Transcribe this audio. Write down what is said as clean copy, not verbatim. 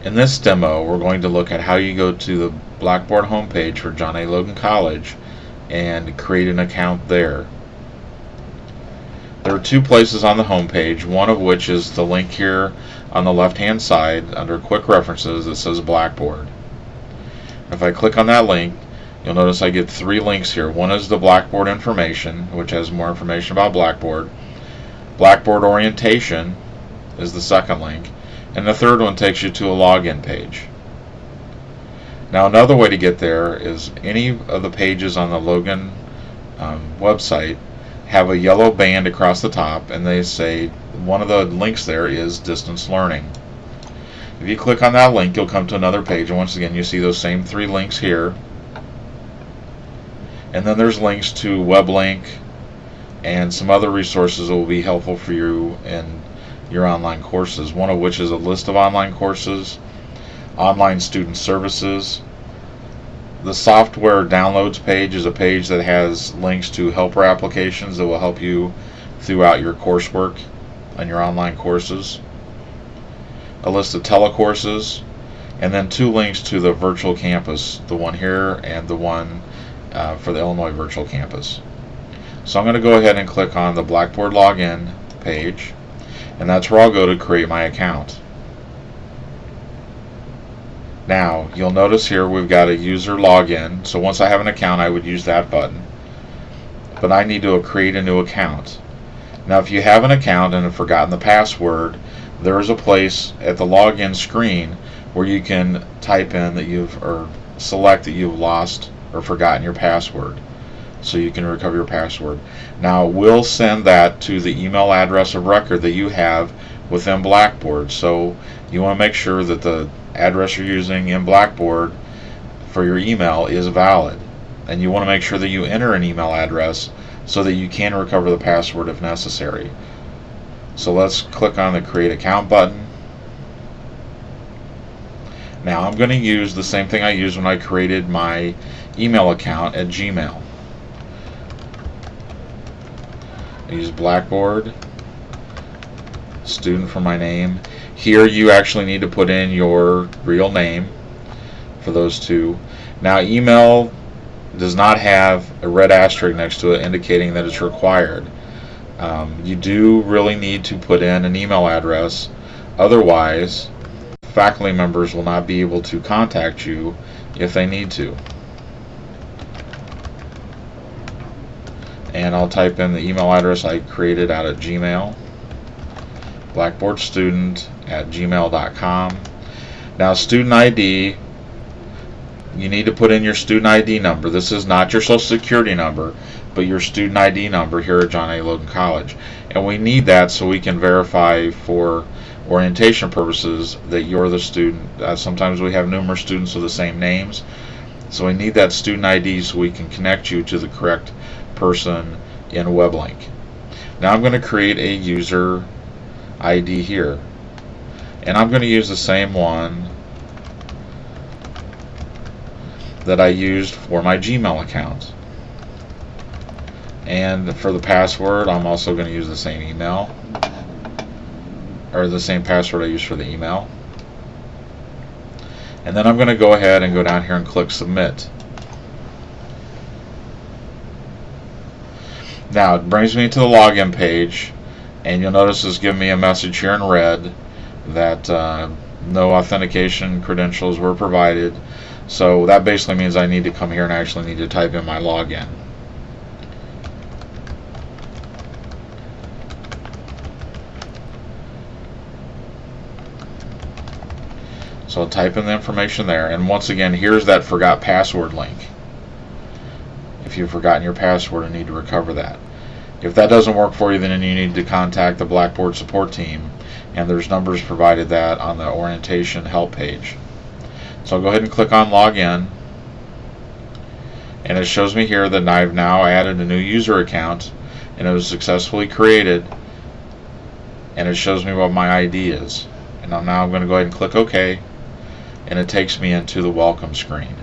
In this demo, we're going to look at how you go to the Blackboard homepage for John A. Logan College and create an account there. There are two places on the homepage, one of which is the link here on the left-hand side under Quick References that says Blackboard. If I click on that link, you'll notice I get three links here. One is the Blackboard information, which has more information about Blackboard. Blackboard orientation is the second link. And the third one takes you to a login page. Now another way to get there is any of the pages on the Logan website have a yellow band across the top, and they say one of the links there is distance learning. If you click on that link, you'll come to another page, and once again you see those same three links here. And then there's links to WebLink and some other resources that will be helpful for you in your online courses, one of which is a list of online courses, online student services. The software downloads page is a page that has links to helper applications that will help you throughout your coursework and your online courses. A list of telecourses, and then two links to the virtual campus, the one here and the one for the Illinois virtual campus. So I'm going to go ahead and click on the Blackboard login page, and that's where I'll go to create my account. Now you'll notice here we've got a user login, so once I have an account I would use that button, but I need to create a new account. Now if you have an account and have forgotten the password, there is a place at the login screen where you can type in that select that you've lost or forgotten your password, so you can recover your password. Now we'll send that to the email address of record that you have within Blackboard, so you want to make sure that the address you're using in Blackboard for your email is valid, and you want to make sure that you enter an email address so that you can recover the password if necessary. So let's click on the Create Account button. Now I'm going to use the same thing I used when I created my email account at Gmail. I use Blackboard, student for my name. Here you actually need to put in your real name for those two. Now email does not have a red asterisk next to it indicating that it's required. You do really need to put in an email address, otherwise faculty members will not be able to contact you if they need to. And I'll type in the email address I created out at Gmail, blackboardstudent@gmail.com. Now student ID, you need to put in your student ID number. This is not your social security number, but your student ID number here at John A. Logan College. And we need that so we can verify for orientation purposes that you're the student. Sometimes we have numerous students with the same names, so we need that student ID so we can connect you to the correct person in WebLink. Now I'm going to create a user ID here, and I'm going to use the same one that I used for my Gmail account. And for the password, I'm also going to use the same email, or the same password I used for the email. And then I'm going to go ahead and go down here and click Submit. Now it brings me to the login page, and you'll notice it's giving me a message here in red that no authentication credentials were provided. So that basically means I need to come here and actually need to type in my login. So I'll type in the information there, and once again here's that forgot password link. If you've forgotten your password and need to recover that. If that doesn't work for you, then you need to contact the Blackboard support team, and there's numbers provided that on the orientation help page. So I'll go ahead and click on Login, and it shows me here that I've now added a new user account and it was successfully created, and it shows me what my ID is. And now I'm going to go ahead and click OK, and it takes me into the welcome screen.